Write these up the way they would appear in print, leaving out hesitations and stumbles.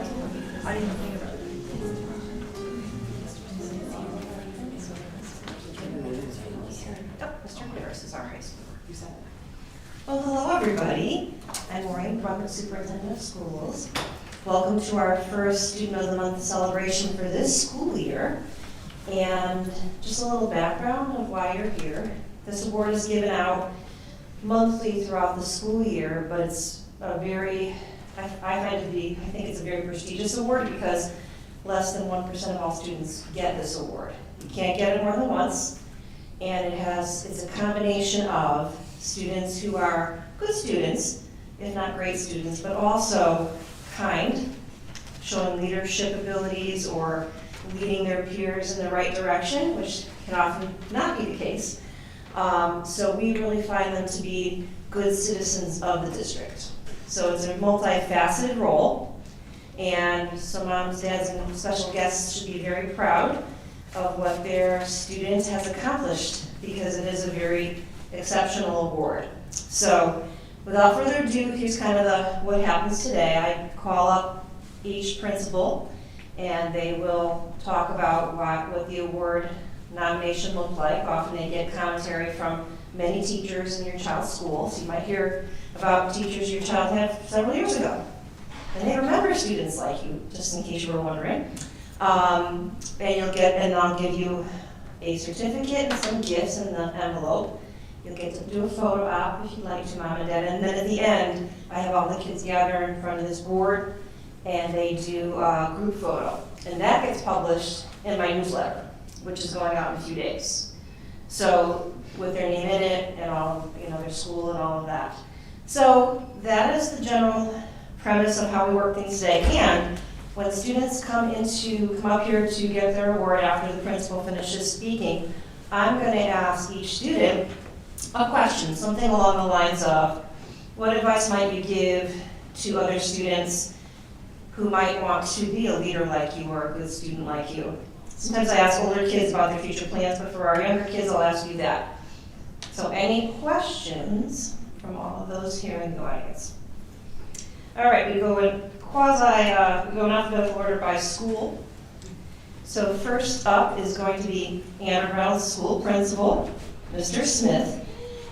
I didn't think about it. Oh, Mr. Harris is our high schooler. You said that. Well, hello, everybody. I'm Maureen, Superintendent of Schools. Welcome to our first Student of the Month celebration for this school year. And just a little background of why you're here. This award is given out monthly throughout the school year, but it's a very, I think it's a very prestigious award because less than 1% of all students get this award. You can't get it more than once, and it's a combination of students who are good students, if not great students, but also kind, showing leadership abilities or leading their peers in the right direction, which can often not be the case. So we really find them to be good citizens of the district. So it's a multifaceted role, and so moms, dads, and special guests should be very proud of what their student has accomplished because it is a very exceptional award. So without further ado, here's kind of what happens today. I call up each principal and they will talk about what the award nomination looked like. Often they get commentary from many teachers in your child's school. So you might hear about teachers your child had several years ago. And they remember students like you, just in case you were wondering. And I'll give you a certificate and some gifts in the envelope. You'll get to do a photo op if you'd like to, Mom and Dad. And then at the end, I have all the kids gather in front of this board and they do a group photo. And that gets published in my newsletter, which is going out in a few days. So with their name in it and all, their school and all of that. So that is the general premise of how we work things today. And when students come up here to get their award after the principal finishes speaking, I'm going to ask each student a question, something along the lines of, what advice might you give to other students who might want to be a leader like you or a good student like you? Sometimes I ask older kids about their future plans, but for our younger kids, I'll ask you that. So any questions from all of those here in the audience? All right, we go in alphabetical order by school. So first up is going to be Anne Reynolds School Principal, Mr. Smith,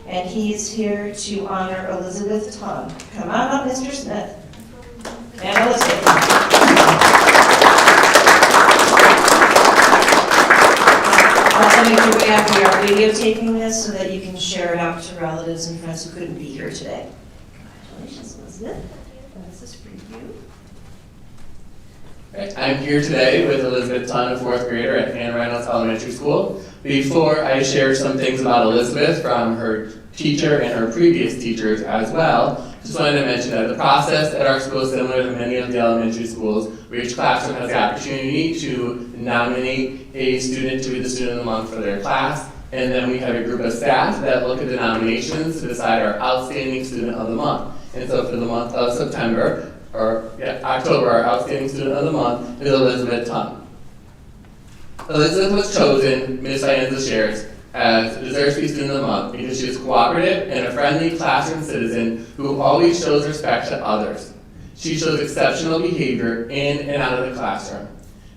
and he's here to honor Elizabeth Tung. Come on up, Mr. Smith. And Elizabeth. Also make your way out. We are videotaping this so that you can share it out to relatives and friends who couldn't be here today. Congratulations, Elizabeth. And this is for you. I'm here today with Elizabeth Tung, a fourth grader at Anne Reynolds Elementary School. Before I share some things about Elizabeth from her teacher and her previous teachers as well, just wanted to mention that the process at our school is similar to many of the elementary schools, where each classroom has the opportunity to nominate a student to be the Student of the Month for their class, and then we have a group of staff that look at the nominations to decide our Outstanding Student of the Month. And so for the month of October, our Outstanding Student of the Month is Elizabeth Tung. Elizabeth was chosen, Ms. Ianza shares, as Deserves to be Student of the Month because she is cooperative and a friendly classroom citizen who always shows respect to others. She shows exceptional behavior in and out of the classroom.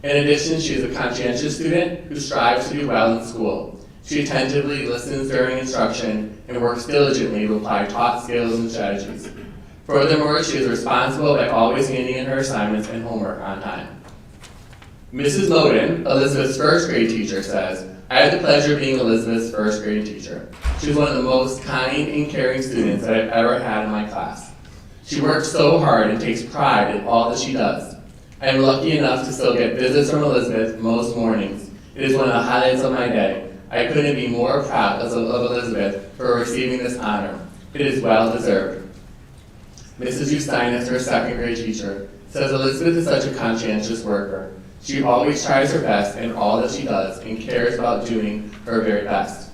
In addition, she is a conscientious student who strives to do well in school. She attentively listens during instruction and works diligently to apply taught skills and strategies. Furthermore, she is responsible by always handing in her assignments and homework on time. Mrs. Moden, Elizabeth's first grade teacher, says, I had the pleasure of being Elizabeth's first grade teacher. She was one of the most kind and caring students that I've ever had in my class. She works so hard and takes pride in all that she does. I am lucky enough to still get visits from Elizabeth most mornings. It is one of the highlights of my day. I couldn't be more proud of Elizabeth for receiving this honor. It is well deserved. Mrs. Eustinas, her second grade teacher, says Elizabeth is such a conscientious worker. She always tries her best in all that she does and cares about doing her very best.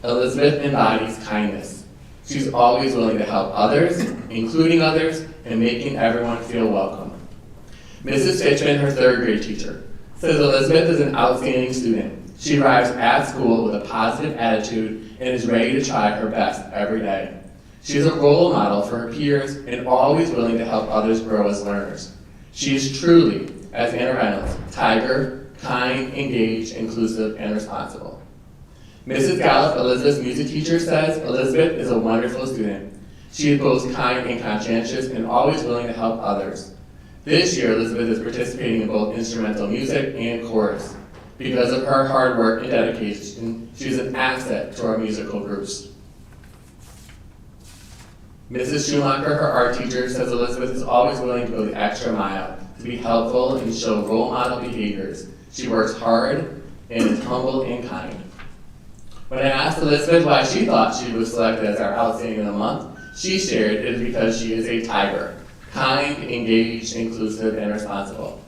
Elizabeth embodies kindness. She's always willing to help others, including others, and making everyone feel welcome. Mrs. Fitchman, her third grade teacher, says Elizabeth is an outstanding student. She arrives at school with a positive attitude and is ready to try her best every day. She is a role model for her peers and always willing to help others grow as learners. She is truly, as Anna Reynolds, tiger, kind, engaged, inclusive, and responsible. Mrs. Gallup, Elizabeth's music teacher, says Elizabeth is a wonderful student. She is both kind and conscientious and always willing to help others. This year, Elizabeth is participating in both instrumental music and chorus. Because of her hard work and dedication, she is an asset to our musical groups. Mrs. Schumacher, her art teacher, says Elizabeth is always willing to go the extra mile to be helpful and show role model behaviors. She works hard and is humble and kind. When I asked Elizabeth why she thought she was selected as our Outstanding of the Month, she shared it is because she is a tiger, kind, engaged, inclusive, and responsible.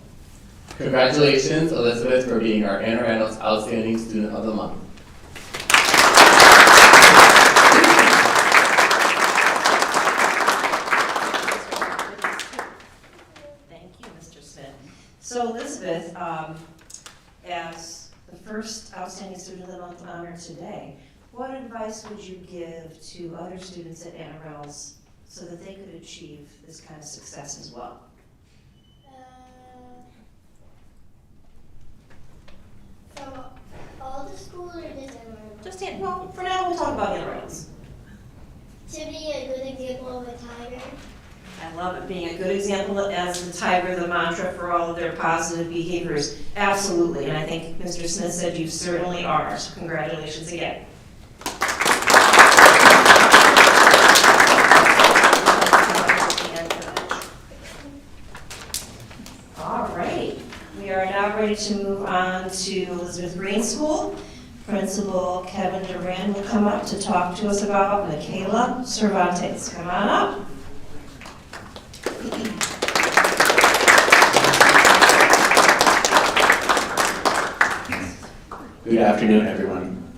Congratulations, Elizabeth, for being our Anna Reynolds Outstanding Student of the Month. So Elizabeth, as the first Outstanding Student of the Month honor today, what advice would you give to other students at Anna Reynolds so that they could achieve this kind of success as well? From all the schools or just everyone? Just, well, for now we'll talk about Anna Reynolds. To be a good example of a tiger. I love it, being a good example as the tiger, the mantra for all of their positive behaviors. Absolutely, and I think Mr. Smith said you certainly are, so congratulations again. All right, we are now ready to move on to Elizabeth Green School. Principal Kevin Duran will come up to talk to us about Michaela Cervantes. Come on up. Good afternoon, everyone.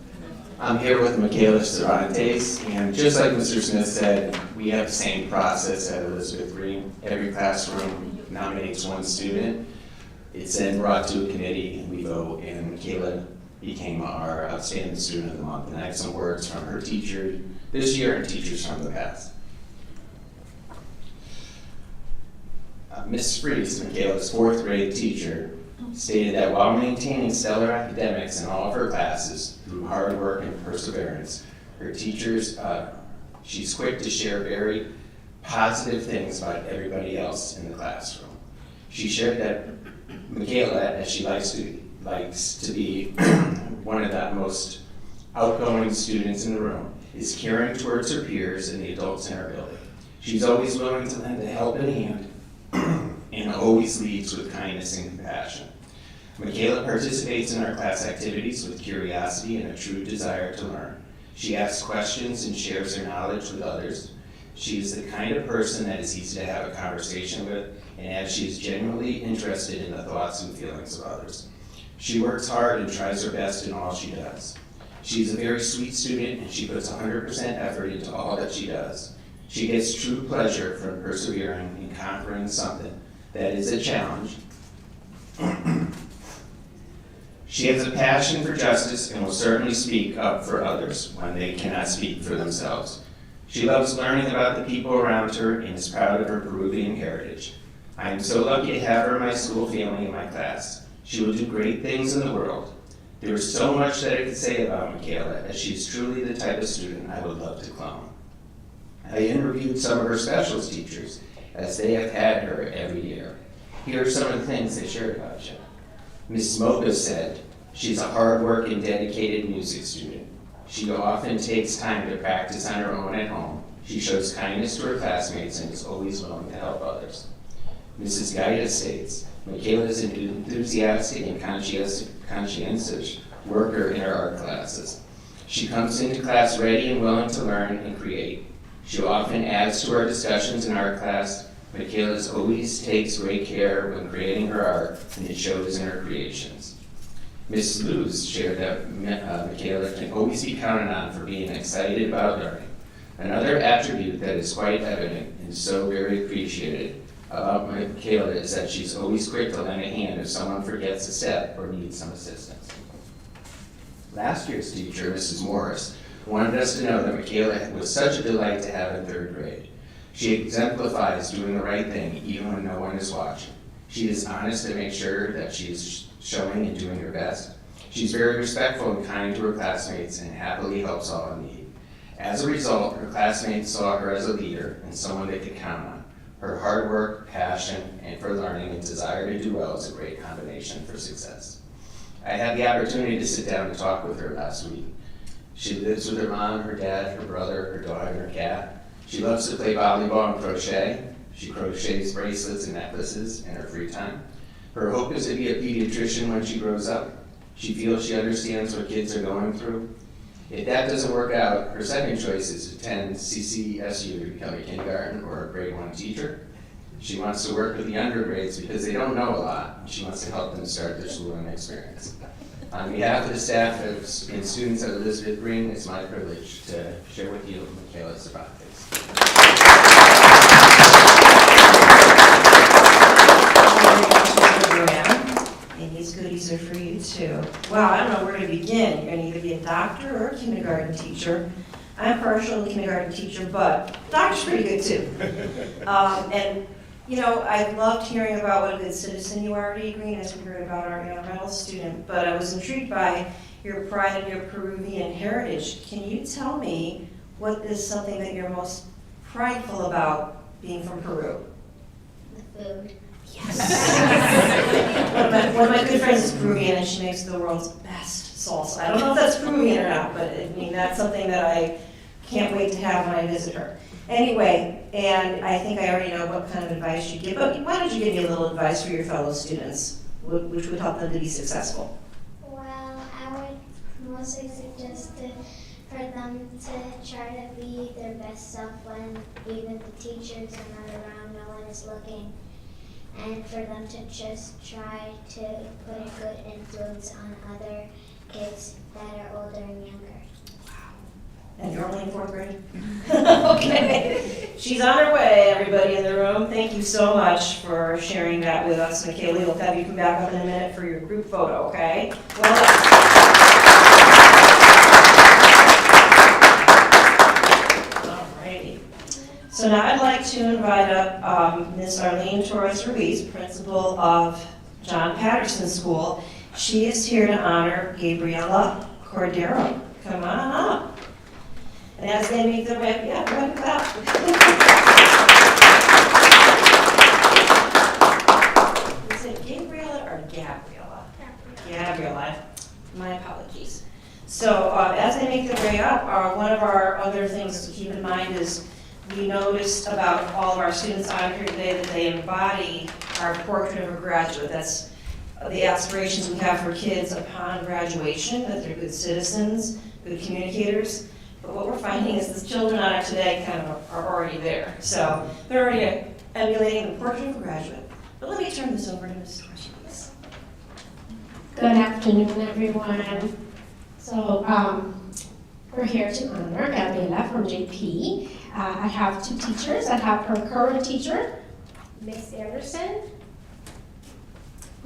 I'm here with Michaela Cervantes, and just like Mr. Smith said, we have the same process at Elizabeth Green. Every classroom nominates one student. It's then brought to a committee, and we vote, and Michaela became our Outstanding Student of the Month. And I have some words from her teacher this year and teachers from the past. Ms. Fries, Michaela's fourth grade teacher, stated that while maintaining stellar academics in all of her classes through hard work and perseverance, her teachers, she's quick to share very positive things about everybody else in the classroom. She shared that Michaela, as she likes to be one of the most outgoing students in the room, is caring towards her peers and the adults in her building. She's always willing to lend a helping hand and always leads with kindness and compassion. Michaela participates in our class activities with curiosity and a true desire to learn. She asks questions and shares her knowledge with others. She is the kind of person that is easy to have a conversation with, and as she is genuinely interested in the thoughts and feelings of others. She works hard and tries her best in all she does. She is a very sweet student, and she puts 100% effort into all that she does. She gets true pleasure from persevering and conquering something that is a challenge. She has a passion for justice and will certainly speak up for others when they cannot speak for themselves. She loves learning about the people around her and is proud of her Peruvian heritage. I am so lucky to have her in my school family and my class. She will do great things in the world. There is so much that I could say about Michaela, as she is truly the type of student I would love to clone. I interviewed some of her specials teachers, as they have had her every year. Here are some of the things they shared about you. Ms. Moka said, she's a hard-working, dedicated music student. She often takes time to practice on her own at home. She shows kindness to her classmates and is always willing to help others. Mrs. Gaida states, Michaela is an enthusiastic and conscientious worker in her art classes. She comes into class ready and willing to learn and create. She often adds to our discussions in art class. Michaela always takes great care when creating her art, and it shows in her creations. Ms. Luz shared that Michaela can always be counted on for being excited about learning. Another attribute that is quite evident and so very appreciated about Michaela is that she's always quick to lend a hand if someone forgets a step or needs some assistance. Last year's teacher, Mrs. Morris, wanted us to know that Michaela was such a delight to have in third grade. She exemplifies doing the right thing even when no one is watching. She is honest to make sure that she is showing and doing her best. She's very respectful and kind to her classmates and happily helps all in need. As a result, her classmates saw her as a leader and someone they could count on. Her hard work, passion, and for learning and desire to do well is a great combination for success. I had the opportunity to sit down and talk with her last week. She lives with her mom, her dad, her brother, her dog, and her cat. She loves to play volleyball and crochet. She crochets bracelets and necklaces in her free time. Her hope is to be a pediatrician when she grows up. She feels she understands what kids are going through. If that doesn't work out, her second choice is to attend CCSU to become a kindergarten or a grade 1 teacher. She wants to work with the undergrades because they don't know a lot, and she wants to help them start their schooling experience. On behalf of the staff and students at Elizabeth Green, it's my privilege to share with you Michaela Cervantes. And these goodies are for you too. Wow, I don't know where to begin. You're gonna either be a doctor or a kindergarten teacher. I'm partial kindergarten teacher, but doctor's pretty good too. And you know, I loved hearing about what a good citizen you are, Green, as we heard about our environmental student, but I was intrigued by your pride in your Peruvian heritage. Can you tell me what is something that you're most prideful about being from Peru? The food. Yes. one of my good friends is Peruvian, and she makes the world's best salsa. I don't know if that's Peruvian or not, but I mean, that's something that I can't wait to have when I visit her. Anyway, and I think I already know what kind of advice you give, but why don't you give me a little advice for your fellow students, which would help them to be successful? Well, I would mostly suggest for them to try to be their best self when even the teachers are not around, no one is looking. And for them to just try to put a good influence on other kids that are older and younger. And you're only in 4th grade? Okay. She's on her way, everybody in the room. Thank you so much for sharing that with us, Michaela. We'll have you come back up in a minute for your group photo, okay? Well done. Alrighty. So now I'd like to invite up Ms. Arlene Torres-Ruiz, principal of John Patterson School. She is here to honor Gabriela Cordero. Come on up. And as they make their way, yeah, go ahead and clap. Is it Gabriela or Gabriela? Gabriela. My apologies. So as they make their way up, one of our other things to keep in mind is we noticed about all of our students on here today that they embody our portrait of a graduate. That's the aspirations we have for kids upon graduation, that they're good citizens, good communicators. But what we're finding is the children on it today kind of are already there. So they're already emulating the portrait of a graduate. But let me turn this over to Ms. Torres. Good afternoon, everyone. So we're here to honor Gabriela from JP. I have 2 teachers. I have her current teacher, Miss Anderson,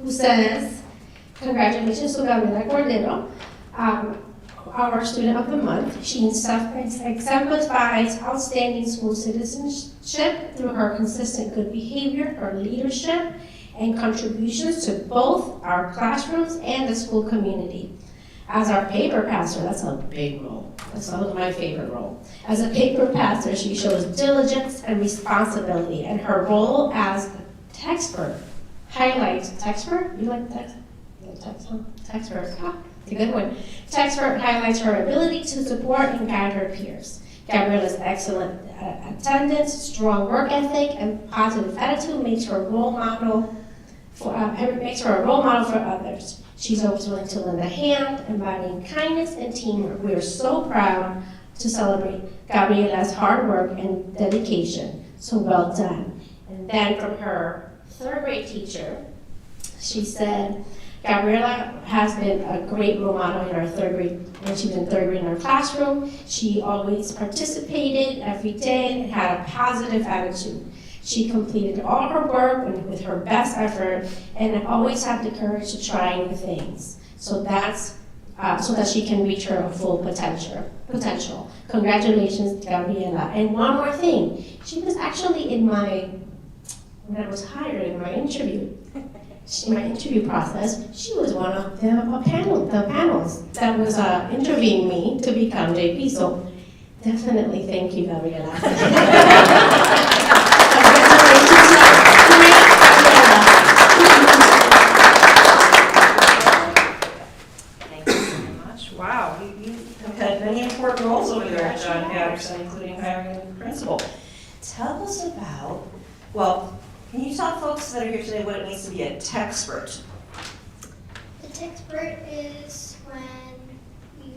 who says, congratulations to Gabriela Cordero, our student of the month. She exemplifies outstanding school citizenship through her consistent good behavior, her leadership, and contributions to both our classrooms and the school community. As our paper pastor, that's a big role. That's one of my favorite roles. As a paper pastor, she shows diligence and responsibility, and her role as a textpert highlights, textpert? You like text? You like text, huh? Textpert, it's a good one. Textpert highlights her ability to support and guide her peers. Gabriela's excellent attendance, strong work ethic, and positive attitude makes her a role model for others. She's always willing to lend a hand, embodying kindness and teamwork. We are so proud to celebrate Gabriela's hard work and dedication. So well done. And then from her 3rd grade teacher, she said, Gabriela has been a great role model in our 3rd grade, when she was in 3rd grade in our classroom. She always participated every day and had a positive attitude. She completed all her work with her best effort and always had the courage to try new things. So that's so that she can reach her full potential. Congratulations, Gabriela. And one more thing, she was actually in my when I was hired in my interview, my interview process, she was one of the panels that was interviewing me to become JP. So definitely thank you, Gabriela. Thank you very much. Wow, you have had many important roles over there at John Patterson, including hiring a principal. Tell us about, well, can you tell folks that are here today what it means to be a techspert? The techspert is when you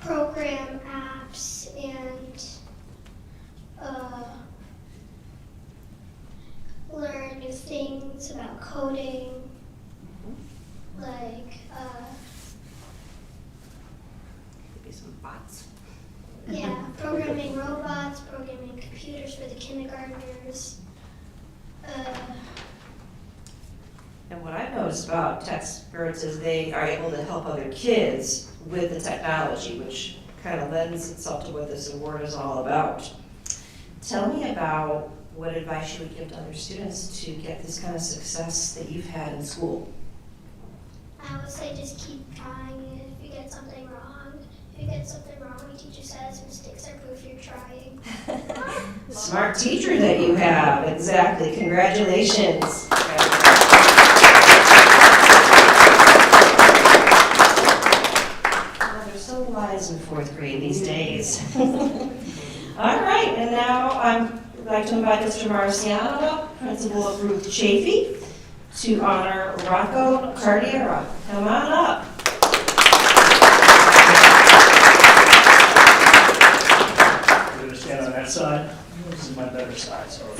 program apps and learn new things about coding, like Maybe some bots. yeah, programming robots, programming computers for the kindergartners. And what I've noticed about techspert is they are able to help other kids with the technology, which kind of lends itself to what this award is all about. Tell me about what advice you would give to other students to get this kind of success that you've had in school. I would say just keep trying. If you get something wrong, your teacher says mistakes are proof you're trying. Smart teacher that you have, exactly. Congratulations. Oh, they're so wise in 4th grade these days. All right, and now I'd like to invite Mr. Marciano, principal of Ruth Chafee, to honor Rocco Cardiera. Come on up. We're going to stand on that side. This is my better side, so. You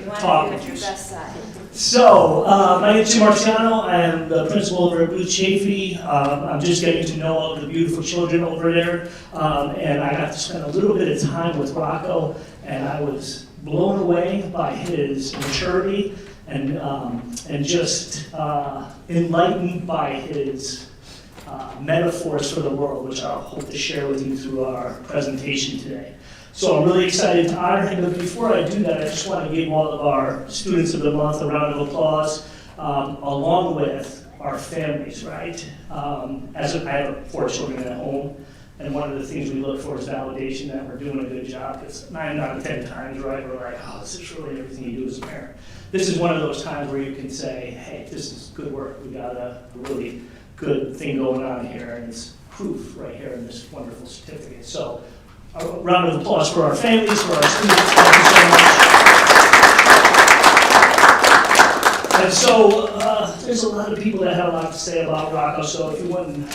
want to do it your best side. So, my name is Jim Marciano. I am the principal over at Ruth Chafee. I'm just getting to know all of the beautiful children over there. And I got to spend a little bit of time with Rocco, and I was blown away by his maturity and just enlightened by his metaphors for the world, which I'll hope to share with you through our presentation today. So I'm really excited to honor him, but before I do that, I just want to give all of our students of the month a round of applause, along with our families, right? I have 4 children at home, and one of the things we look for is validation that we're doing a good job, because 9 out of 10 times, right, we're like, oh, this is really everything you do as a parent. This is one of those times where you can say, hey, this is good work. We got a really good thing going on here, and it's proof right here in this wonderful certificate. So a round of applause for our families, for our students. Thank you so much. And so there's a lot of people that have a lot to say about Rocco, so if you wouldn't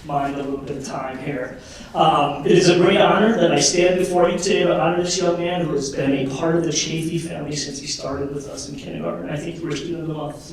mind a little bit of time here. It is a great honor that I stand before you today to honor this young man who has been a part of the Chafee family since he started with us in kindergarten. I think you were student of the month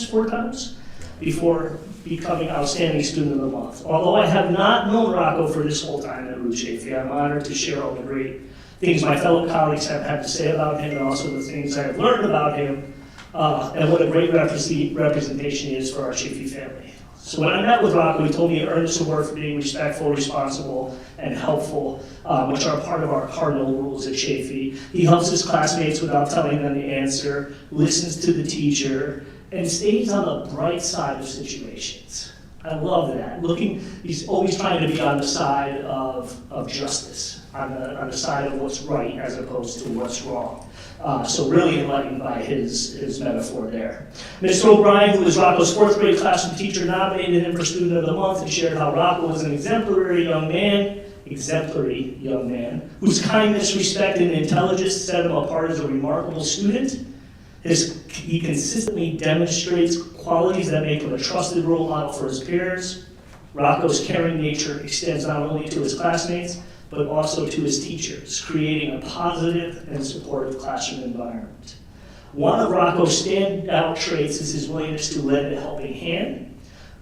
4 times before becoming outstanding student of the month. Although I have not known Rocco for this whole time at Ruth Chafee, I'm honored to share all the great things my fellow colleagues have had to say about him, and also the things I've learned about him, and what a great representation he is for our Chafee family. So when I met with Rocco, he told me he earned his award for being respectful, responsible, and helpful, which are part of our cardinal rules at Chafee. He helps his classmates without telling them the answer, listens to the teacher, and stays on the bright side of situations. I love that. He's always trying to be on the side of justice, on the side of what's right as opposed to what's wrong. So really enlightened by his metaphor there. Mr. O'Brien, who is Rocco's 4th grade classroom teacher, nominated him for Student of the Month and shared how Rocco was an exemplary young man, whose kindness, respect, and intelligence set him apart as a remarkable student. He consistently demonstrates qualities that make him a trusted role model for his peers. Rocco's caring nature extends not only to his classmates, but also to his teachers, creating a positive and supportive classroom environment. One of Rocco's standout traits is his willingness to lend a helping hand,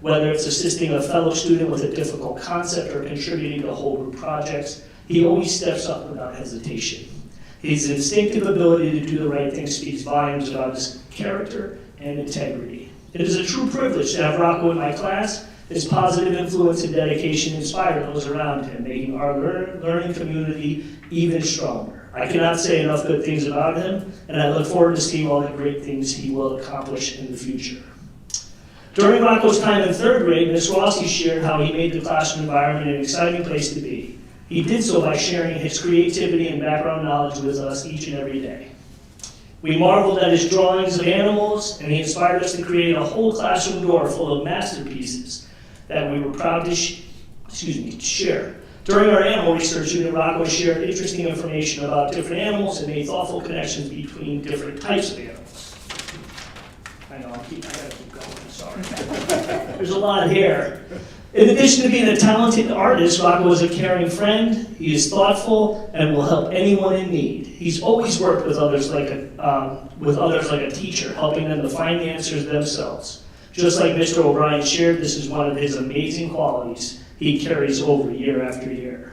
whether it's assisting a fellow student with a difficult concept or contributing to whole group projects. He always steps up without hesitation. His instinctive ability to do the right thing speaks volumes about his character and integrity. It is a true privilege to have Rocco in my class. His positive influence and dedication inspire those around him, making our learning community even stronger. I cannot say enough good things about him, and I look forward to seeing all the great things he will accomplish in the future. During Rocco's time in third grade, Ms. Rossi shared how he made the classroom environment an exciting place to be. He did so by sharing his creativity and background knowledge with us each and every day. We marveled at his drawings of animals, and he inspired us to create a whole classroom door full of masterpieces that we were proud to share. During our animal research unit, Rocco shared interesting information about different animals and made thoughtful connections between different types of animals. I know, I gotta keep going, sorry. There's a lot here. In addition to being a talented artist, Rocco is a caring friend, he is thoughtful, and will help anyone in need. He's always worked with others like a teacher, helping them to find the answers themselves. Just like Mr. O'Brien shared, this is one of his amazing qualities he carries over year after year.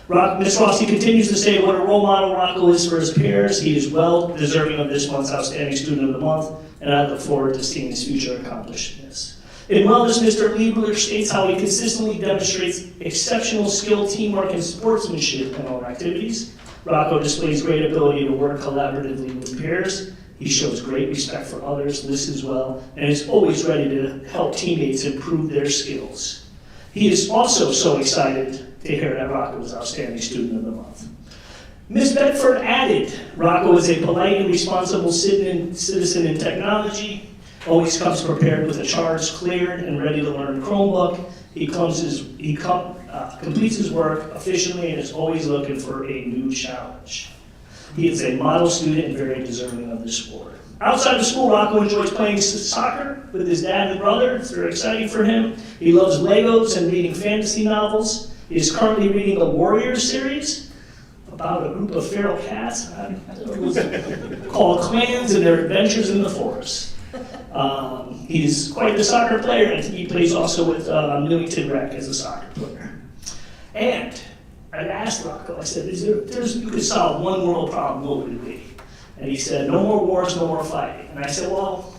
Ms. Rossi continues to say what a role model Rocco is for his peers. He is well deserving of this month's Outstanding Student of the Month, and I look forward to seeing his future accomplishments. In wellness, Mr. Liebler states how he consistently demonstrates exceptional skill, teamwork, and sportsmanship in all activities. Rocco displays great ability to work collaboratively with peers. He shows great respect for others, listens well, and is always ready to help teammates improve their skills. He is also so excited to hear that Rocco is Outstanding Student of the Month. Ms. Bedford added, Rocco is a polite and responsible citizen in technology, always comes prepared with a charge cleared and ready to learn Chromebook. He completes his work efficiently and is always looking for a new challenge. He is a model student and very deserving of this award. Outside of school, Rocco enjoys playing soccer with his dad and brother. It's very exciting for him. He loves Legos and reading fantasy novels. He is currently reading the Warriors series about a group of feral cats called clans and their adventures in the forest. He's quite the soccer player, and he plays also with Newington Rec as a soccer player. And I asked Rocco, I said, you could solve one world problem, what would it be? And he said, no more wars, no more fighting. And I said, well,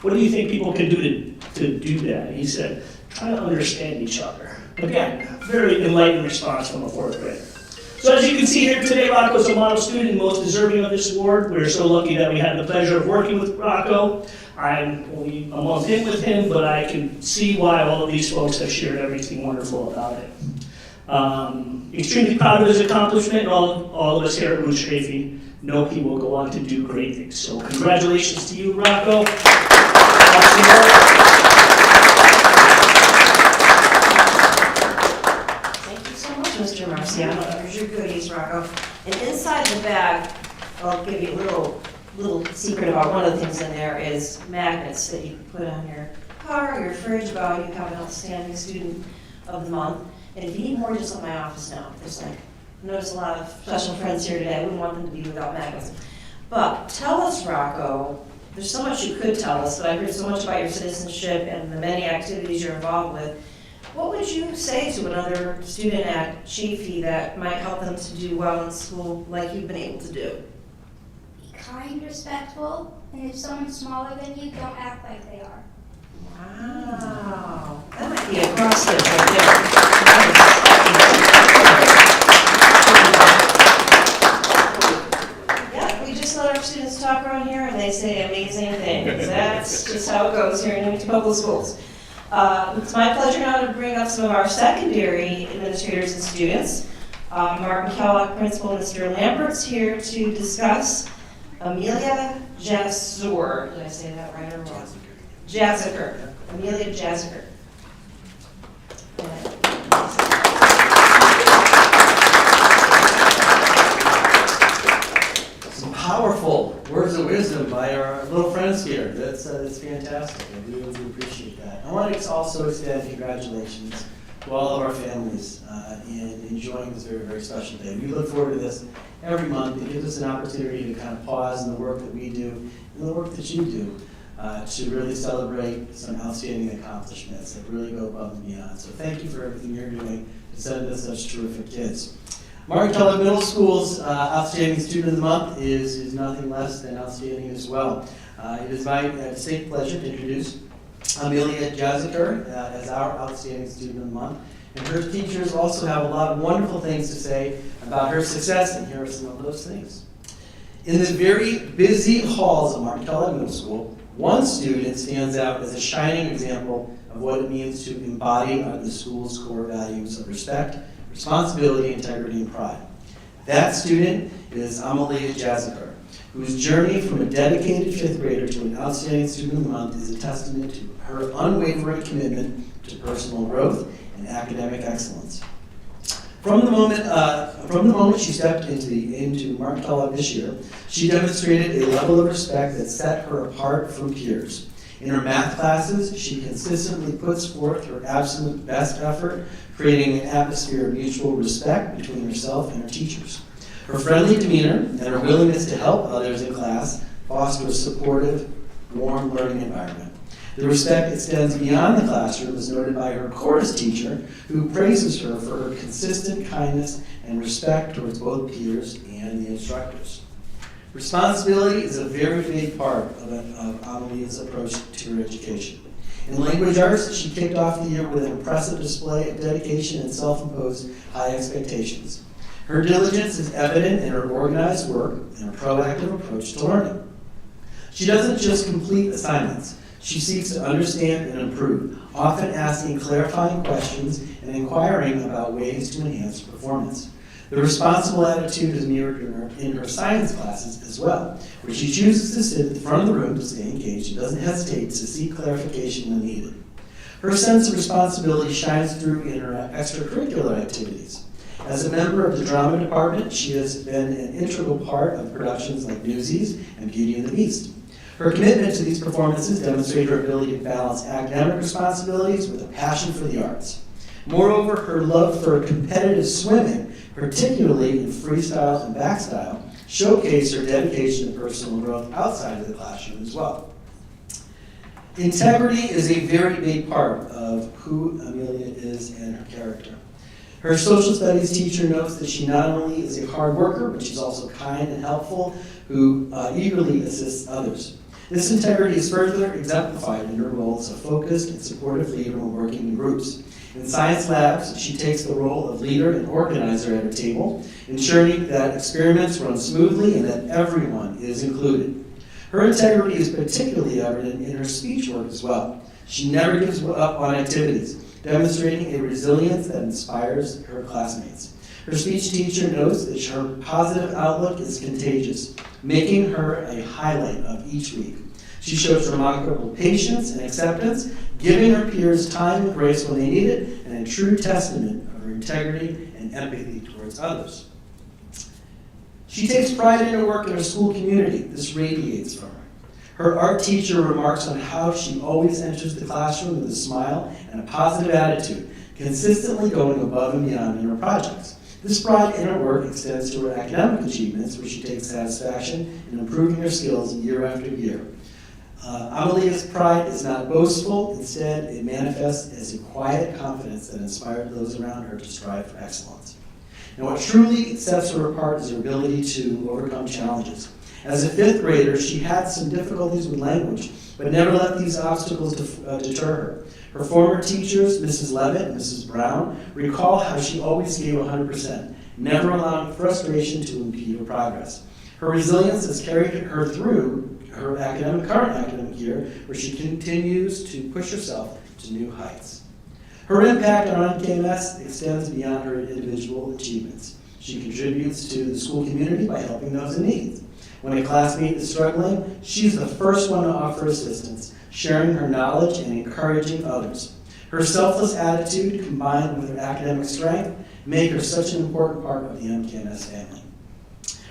what do you think people can do to do that? And he said, try to understand each other. Again, very enlightened response from a fourth grader. So as you can see here today, Rocco is a model student, most deserving of this award. We're so lucky that we had the pleasure of working with Rocco. I'm only a month in with him, but I can see why all of these folks have shared everything wonderful about it. Extremely proud of his accomplishment, and all of us here at Ruth Strafey know he will go on to do great things. So congratulations to you, Rocco. Thank you so much, Mr. Marciano. Here's your goodies, Rocco. And inside the bag, I'll give you a little secret about one of the things in there is magnets that you can put on your car, your fridge, about you have an Outstanding Student of the Month. And if you need more, just let my office know. There's notice a lot of special friends here today. I wouldn't want them to be without magnets. But tell us, Rocco, there's so much you could tell us, but I've heard so much about your citizenship and the many activities you're involved with. What would you say to another student at Chafee that might help them to do well in school like you've been able to do? Be kind, respectful, and if someone's smaller than you, don't act like they are. Wow, that might be a cross-stitch right there. Yeah, we just let our students talk around here and they say amazing things. That's just how it goes here in Newington Public Schools. It's my pleasure now to bring up some of our secondary administrators and students. Mark McKellock, Principal, Mr. Lambert's here to discuss Amelia Jazzur. Did I say that right or wrong? Jazziker. Amelia Jazziker. Some powerful words of wisdom by our little friends here. That's fantastic. I really do appreciate that. I want to also extend congratulations to all of our families in enjoying this very, very special day. We look forward to this every month. It gives us an opportunity to kind of pause in the work that we do and the work that you do to really celebrate some outstanding accomplishments that really go above and beyond. So thank you for everything you're doing to send us such terrific kids. Martin Kellogg Middle School's Outstanding Student of the Month is nothing less than outstanding as well. It is my distinct pleasure to introduce Amelia Jazziker as our Outstanding Student of the Month. And her teachers also have a lot of wonderful things to say about her success, and here are some of those things. In the very busy halls of Martin Kellogg Middle School, one student stands out as a shining example of what it means to embody the school's core values of respect, responsibility, integrity, and pride. That student is Amalia Jaziker, whose journey from a dedicated fifth grader to an outstanding student of the month is a testament to her unwavering commitment to personal growth and academic excellence. From the moment she stepped into Martin Kellogg this year, she demonstrated a level of respect that set her apart from peers. In her math classes, she consistently puts forth her absolute best effort, creating an atmosphere of mutual respect between herself and her teachers. Her friendly demeanor and her willingness to help others in class foster a supportive, warm learning environment. The respect extends beyond the classroom, as noted by her chorus teacher, who praises her for her consistent kindness and respect towards both peers and the instructors. Responsibility is a very big part of Amalia's approach to her education. In language arts, she kicked off the year with an impressive display of dedication and self-imposed high expectations. Her diligence is evident in her organized work and her proactive approach to learning. She doesn't just complete assignments. She seeks to understand and improve, often asking clarifying questions and inquiring about ways to enhance performance. The responsible attitude is mirrored in her science classes as well, where she chooses to sit at the front of the room to stay engaged and doesn't hesitate to seek clarification when needed. Her sense of responsibility shines through in her extracurricular activities. As a member of the drama department, she has been an integral part of productions like Newsies and Beauty and the Beast. Her commitment to these performances demonstrates her ability to balance academic responsibilities with a passion for the arts. Moreover, her love for competitive swimming, particularly in freestyle and backstyle, showcased her dedication to personal growth outside of the classroom as well. Integrity is a very big part of who Amelia is and her character. Her social studies teacher notes that she not only is a hard worker, but she's also kind and helpful, who eagerly assists others. This integrity is further exemplified in her role as a focused and supportive leader when working in groups. In science labs, she takes the role of leader and organizer at her table, ensuring that experiments run smoothly and that everyone is included. Her integrity is particularly evident in her speech work as well. She never gives up on activities, demonstrating a resilience that inspires her classmates. Her speech teacher notes that her positive outlook is contagious, making her a highlight of each week. She shows remarkable patience and acceptance, giving her peers time and grace when they need it, and a true testament of her integrity and empathy towards others. She takes pride in her work in her school community. This radiates from her. Her art teacher remarks on how she always enters the classroom with a smile and a positive attitude, consistently going above and beyond in her projects. This pride in her work extends to her academic achievements, where she takes satisfaction in improving her skills year after year. Amalia's pride is not boastful. Instead, it manifests as a quiet confidence that inspires those around her to strive for excellence. And what truly sets her apart is her ability to overcome challenges. As a fifth grader, she had some difficulties with language, but never let these obstacles deter her. Her former teachers, Mrs. Levitt and Mrs. Brown, recall how she always gave 100%, never allowing frustration to impede her progress. Her resilience has carried her through her current academic year, where she continues to push herself to new heights. Her impact on KMS extends beyond her individual achievements. She contributes to the school community by helping those in need. When a classmate is struggling, she's the first one to offer assistance, sharing her knowledge and encouraging others. Her selfless attitude, combined with her academic strength, make her such an important part of the MKMS family.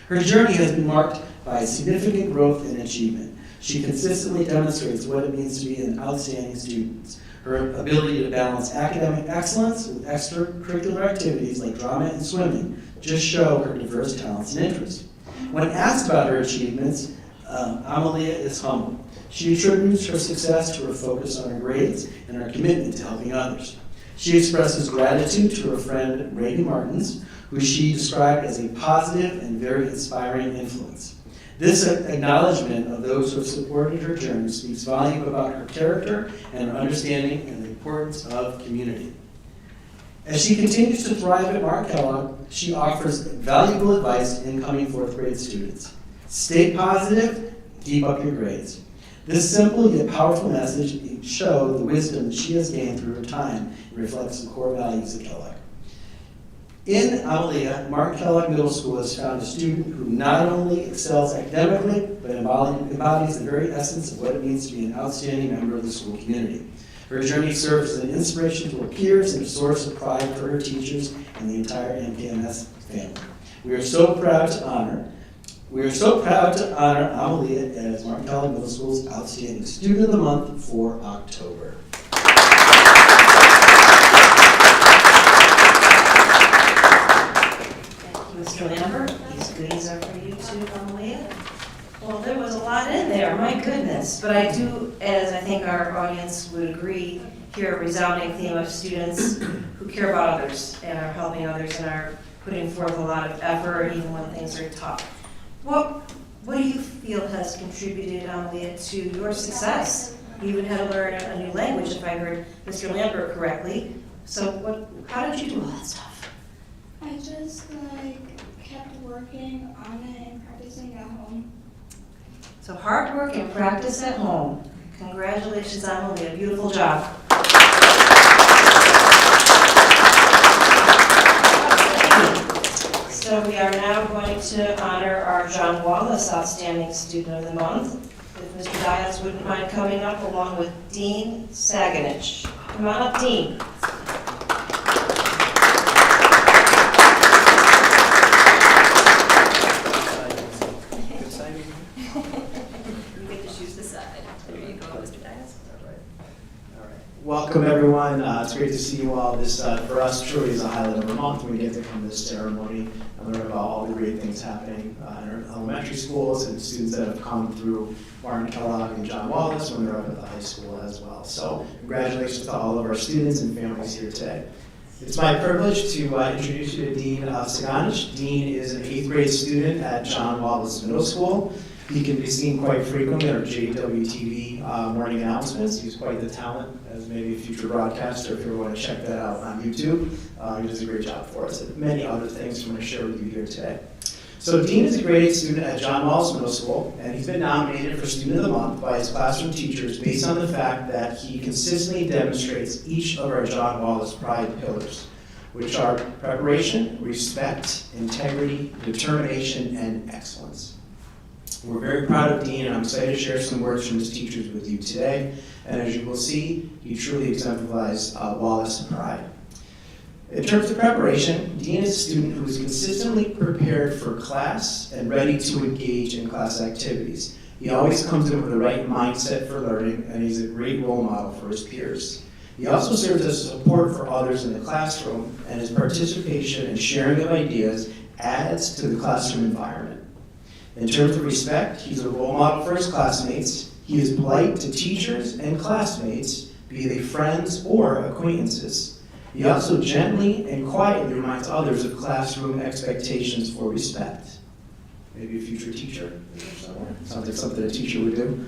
Her journey has been marked by significant growth and achievement. She consistently demonstrates what it means to be an outstanding student. Her ability to balance academic excellence with extracurricular activities like drama and swimming just show her diverse talents and interests. When asked about her achievements, Amalia is humble. She attributes her success to her focus on her grades and her commitment to helping others. She expresses gratitude to her friend Reagan Martins, who she described as a positive and very inspiring influence. This acknowledgement of those who have supported her journey speaks volume about her character and her understanding and the importance of community. As she continues to thrive at Mark Kellogg, she offers valuable advice to incoming fourth grade students. Stay positive, keep up your grades. This simple yet powerful message shows the wisdom that she has gained through her time and reflects the core values of Kellogg. In Amalia, Mark Kellogg Middle School has found a student who not only excels academically, but embodies the very essence of what it means to be an outstanding member of the school community. Her journey serves as an inspiration to her peers and a source of pride for her teachers and the entire MKMS family. We are so proud to honor Amalia as Mark Kellogg Middle School's Outstanding Student of the Month for October. Mr. Lambert, these goodies are for you too, Amalia. Well, there was a lot in there, my goodness. But I do, as I think our audience would agree, hear a resounding theme of students who care about others and are helping others and are putting forth a lot of effort even when things are tough. What do you feel has contributed, Amalia, to your success? You even had to learn a new language, if I heard Mr. Lambert correctly. So how did you do all that stuff? I just kept working on it and practicing at home. So hard work and practice at home. Congratulations, Amalia. Beautiful job. So we are now going to honor our John Wallace Outstanding Student of the Month. If Mr. Dias wouldn't mind coming up along with Dean Saganich. Come on up, Dean. Welcome everyone. It's great to see you all. This, for us, truly is a highlight of our month when we get to come to this ceremony and learn about all the great things happening in our elementary schools and students that have come through Martin Kellogg and John Wallace when they're up at the high school as well. So congratulations to all of our students and families here today. It's my privilege to introduce you to Dean Saganich. Dean is an 8th grade student at John Wallace Middle School. He can be seen quite frequently on our JWTV morning announcements. He's quite the talent as maybe a future broadcaster if you want to check that out on YouTube. He does a great job for us and many other things I'm going to share with you here today. So Dean is a grade 8 student at John Wallace Middle School, and he's been nominated for Student of the Month by his classroom teachers based on the fact that he consistently demonstrates each of our John Wallace Pride pillars, which are preparation, respect, integrity, determination, and excellence. We're very proud of Dean, and I'm excited to share some words from his teachers with you today. And as you will see, he truly exemplifies Wallace pride. In terms of preparation, Dean is a student who is consistently prepared for class and ready to engage in class activities. He always comes in with the right mindset for learning, and he's a great role model for his peers. He also serves as support for others in the classroom, and his participation and sharing of ideas adds to the classroom environment. In terms of respect, he's a role model for his classmates. He is polite to teachers and classmates, be they friends or acquaintances. He also gently and quietly reminds others of classroom expectations for respect. Maybe a future teacher somewhere. Sounds like something a teacher would do.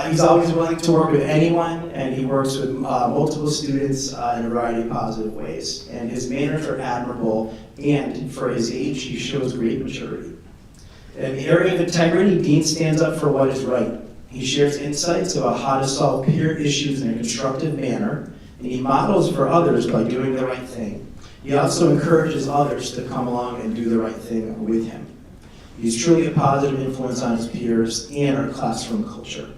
He's always willing to work with anyone, and he works with multiple students in a variety of positive ways. And his manners are admirable, and for his age, he shows great maturity. In the area of integrity, Dean stands up for what is right. He shares insights about how to solve peer issues in a constructive manner, and he models for others by doing the right thing. He also encourages others to come along and do the right thing with him. He's truly a positive influence on his peers and our classroom culture.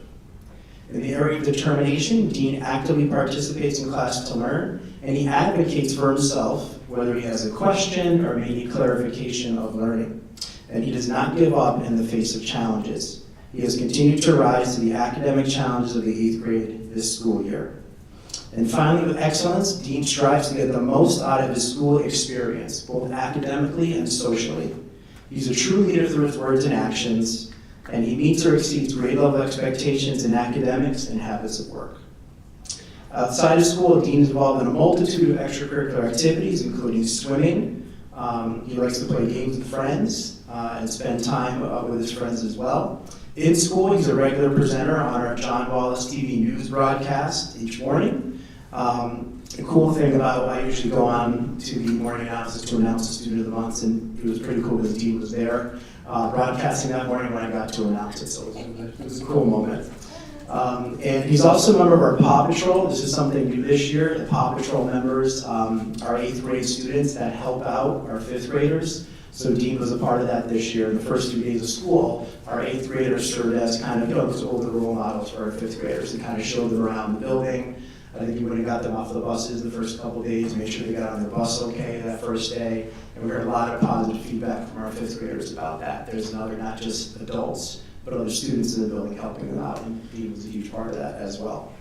In the area of determination, Dean actively participates in class to learn, and he advocates for himself, whether he has a question or may need clarification of learning. And he does not give up in the face of challenges. He has continued to rise to the academic challenges of the 8th grade this school year. And finally, with excellence, Dean strives to get the most out of his school experience, both academically and socially. He's a true leader through his words and actions, and he meets or exceeds grade level expectations in academics and habits of work. Outside of school, Dean is involved in a multitude of extracurricular activities, including swimming. He likes to play games with friends and spend time with his friends as well. In school, he's a regular presenter on our John Wallace TV news broadcast each morning. The cool thing about, I usually go on to the morning announcements to announce the student of the month, and it was pretty cool because the team was there broadcasting that morning when I got to announce it, so it was a cool moment. And he's also a member of our Paw Patrol. This is something new this year. The Paw Patrol members are 8th grade students that help out our 5th graders. So Dean was a part of that this year. In the first 2 days of school, our 8th graders served as kind of, those older role models for our 5th graders and kind of showed them around the building. I think we went and got them off the buses the first couple of days, made sure they got on their bus okay that first day. And we heard a lot of positive feedback from our 5th graders about that. There's another, not just adults, but other students in the building helping them out, and Dean was a huge part of that as well.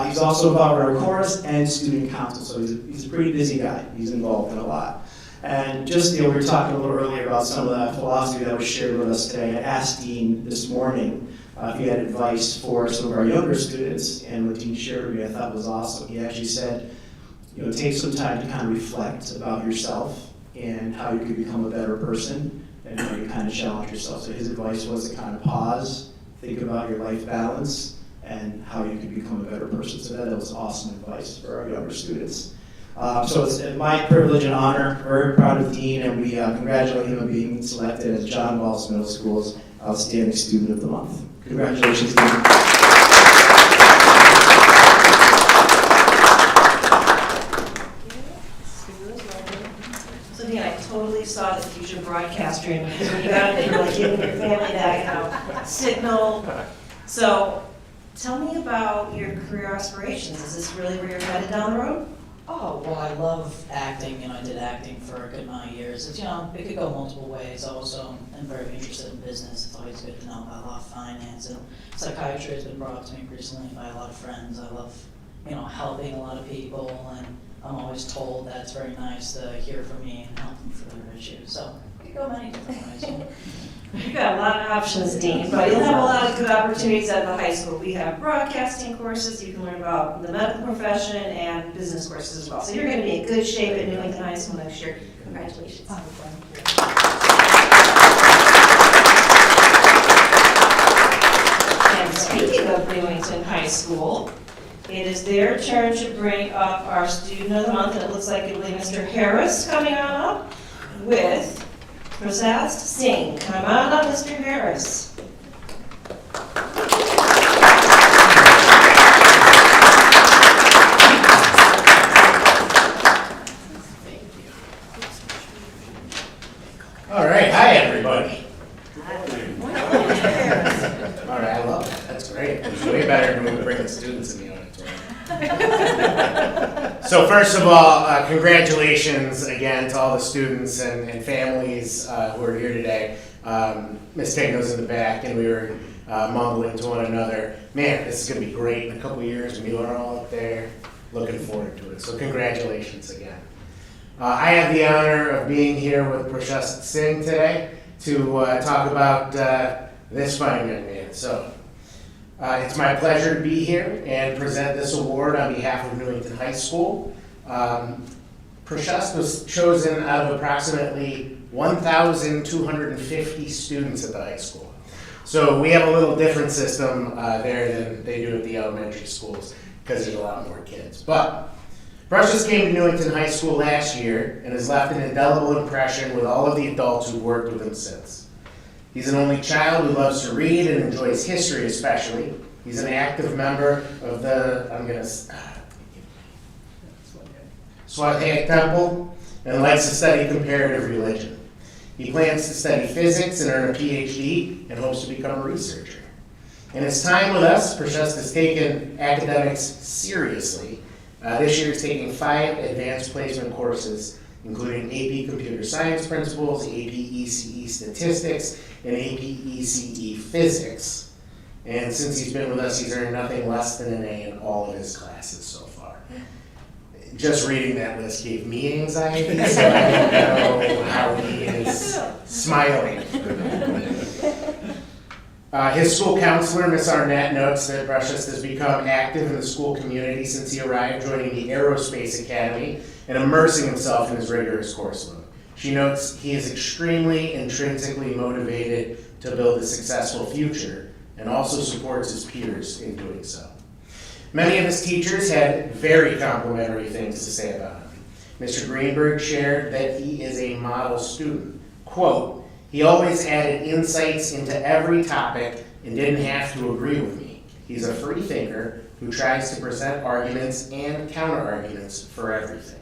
He's also involved in our chorus and student council, so he's a pretty busy guy. He's involved in a lot. And just, we were talking a little earlier about some of that philosophy that was shared with us today. I asked Dean this morning if he had advice for some of our younger students, and what Dean shared with me I thought was awesome. He actually said, take some time to kind of reflect about yourself and how you could become a better person and how you kind of challenge yourself. So his advice was to kind of pause, think about your life balance, and how you could become a better person. So that was awesome advice for our younger students. So it's my privilege and honor. Very proud of Dean, and we congratulate him on being selected as John Walls Middle School's Outstanding Student of the Month. Congratulations, Dean. So Dean, I totally saw the future broadcaster in you, because when you got it, you were like giving your family that, signal. So tell me about your career aspirations. Is this really where you're headed down the road? Oh, well, I love acting, I did acting for a good amount of years. It's, it could go multiple ways. I also am very interested in business. It's always good to know about a lot of finance, and psychiatry has been brought up to me recently by a lot of friends. I love, helping a lot of people, and I'm always told that it's very nice to hear from me and help them for their issues. So it could go many different ways. You've got a lot of options, Dean, but you'll have a lot of good opportunities at the high school. We have broadcasting courses, you can learn about the medical profession, and business courses as well. So you're going to be in good shape at Newington High School next year. Congratulations. And speaking of Newington High School, it is their turn to bring up our Student of the Month, and it looks like it'll be Mr. Harris coming on up with Prasad Singh. Come on up, Mr. Harris. All right, hi everybody. Hi. All right, I love that. That's great. It's way better when we bring the students in the auditorium. So first of all, congratulations again to all the students and families who are here today. Miss Tegno's in the back, and we were mumbling to one another, man, this is going to be great in a couple years when you are all up there. Looking forward to it. So congratulations again. I have the honor of being here with Prashant Singh today to talk about this fine young man. So it's my pleasure to be here and present this award on behalf of Newington High School. Prashant was chosen out of approximately 1,250 students at the high school. So we have a little different system there than they do at the elementary schools because there's a lot more kids. But Prashant came to Newington High School last year and has left an indelible impression with all of the adults who've worked with him since. He's an only child who loves to read and enjoys history especially. He's an active member of the, Swadhyaya Temple and likes to study comparative religion. He plans to study physics and earn a PhD and hopes to become a researcher. In his time with us, Prashant has taken academics seriously. This year he's taking 5 advanced placement courses, including AP Computer Science Principles, AP ECE Statistics, and AP ECE Physics. And since he's been with us, he's earned nothing less than an A in all of his classes so far. Just reading that list gave me anxiety, so I don't know how he is smiling. His school counselor, Miss Arnett, notes that Prashant has become active in the school community since he arrived, joining the Aerospace Academy and immersing himself in his rigorous course load. She notes he is extremely intrinsically motivated to build a successful future and also supports his peers in doing so. Many of his teachers had very complimentary things to say about him. Mr. Greenberg shared that he is a model student. Quote, "He always added insights into every topic and didn't have to agree with me. He's a free thinker who tries to present arguments and counter-arguments for everything."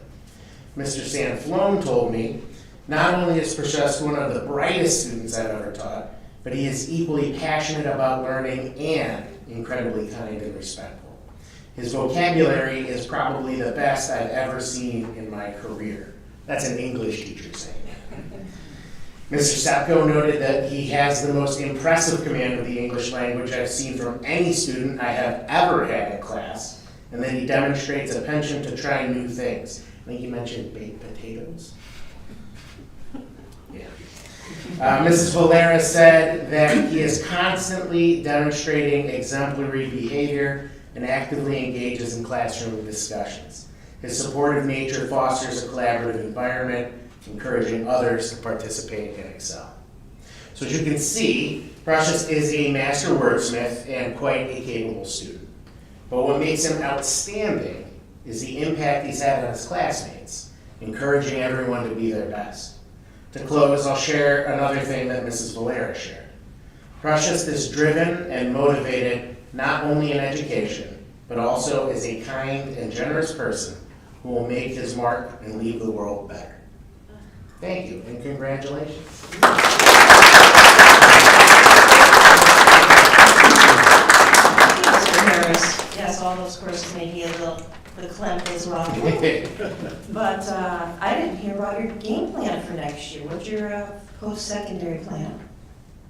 Mr. Sanflone told me, "Not only is Prashest one of the brightest students I've ever taught, but he is equally passionate about learning and incredibly kind and respectful. His vocabulary is probably the best I've ever seen in my career." That's an English teacher saying it. Mr. Sapko noted that he has the most impressive command of the English language I've seen from any student I have ever had in class, and that he demonstrates a penchant to try new things. I think you mentioned baked potatoes. Mrs. Valera said that he is constantly demonstrating exemplary behavior and actively engages in classroom discussions. His supportive nature fosters a collaborative environment, encouraging others to participate and excel. So as you can see, Prashest is a master wordsmith and quite a capable student. But what makes him outstanding is the impact he's had on his classmates, encouraging everyone to be their best. To close, I'll share another thing that Mrs. Valera shared. Prashest is driven and motivated not only in education, but also as a kind and generous person who will make his mark and leave the world better. Thank you and congratulations. Thank you, Mr. Harris. Yes, all those courses may be a little verklempt as well. But I didn't hear about your game plan for next year. What's your post-secondary plan?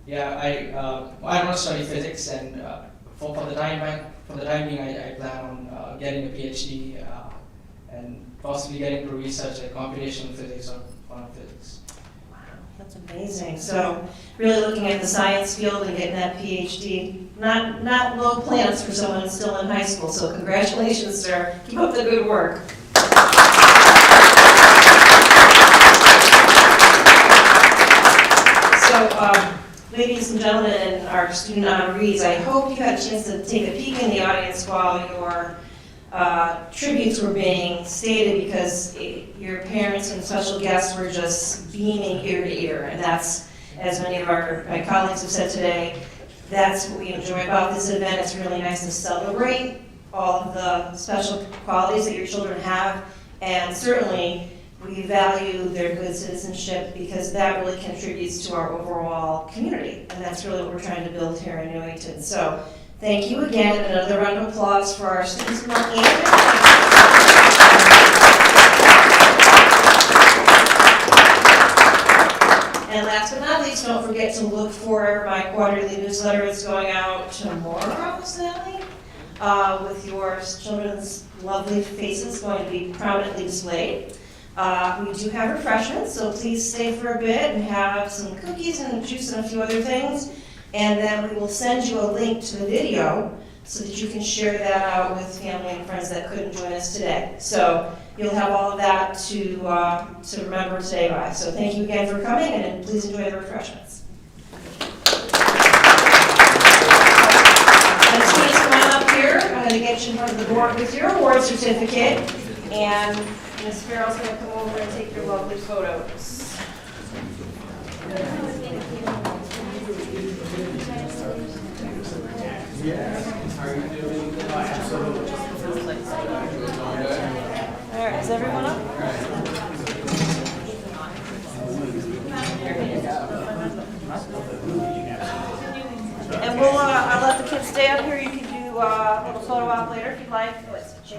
Yeah, I want to study physics, and for the time being, I plan on getting a PhD and possibly getting to research like computational physics or quantum physics. Wow, that's amazing. So really looking at the science field and getting that PhD, not low plans for someone still in high school. So congratulations, sir. Keep up the good work. So, ladies and gentlemen, and our student honorees, I hope you had a chance to take a peek in the audience while your tributes were being stated, because your parents and special guests were just beaming ear to ear. And that's, as many of my colleagues have said today, that's what we enjoy about this event. It's really nice to celebrate all of the special qualities that your children have, and certainly we value their good citizenship, because that really contributes to our overall community, and that's really what we're trying to build here in Newington. So thank you again, and another round of applause for our students and And last but not least, don't forget to look for my quarterly newsletter. It's going out tomorrow, Sally, with your children's lovely faces going to be prominently displayed. We do have refreshments, so please stay for a bit and have some cookies and juice and a few other things. And then we will send you a link to the video so that you can share that out with family and friends that couldn't join us today. So you'll have all of that to remember today by. So thank you again for coming, and please enjoy the refreshments. And students, come on up here. I'm going to get you in front of the board with your award certificate, and Ms. Farrell's going to come over and take your lovely photos. All right, is everyone up? And I'll let the kids stay up here. You can do a little photo op later if you'd like.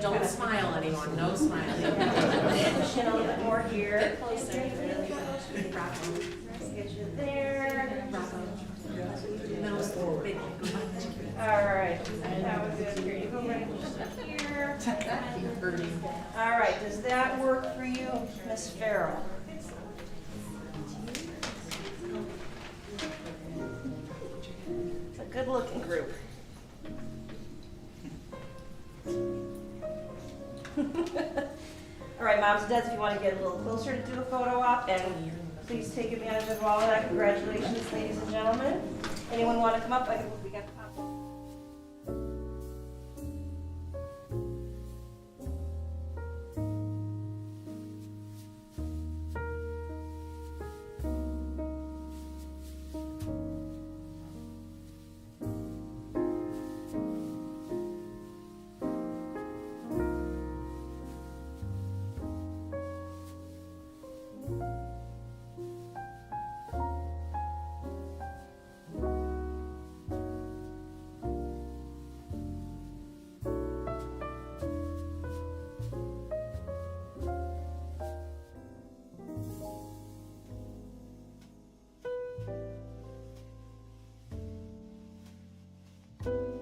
Don't smile, anyone. No smiling. Push in a little bit more here. Get you there. All right. That was good. Here you go. Right here. All right. Does that work for you, Miss Farrell? It's a good-looking group. All right, moms and dads, if you want to get a little closer to do a photo op, and please take advantage of all of that. Congratulations, ladies and gentlemen. Anyone want to come up? We got the pop. Bye.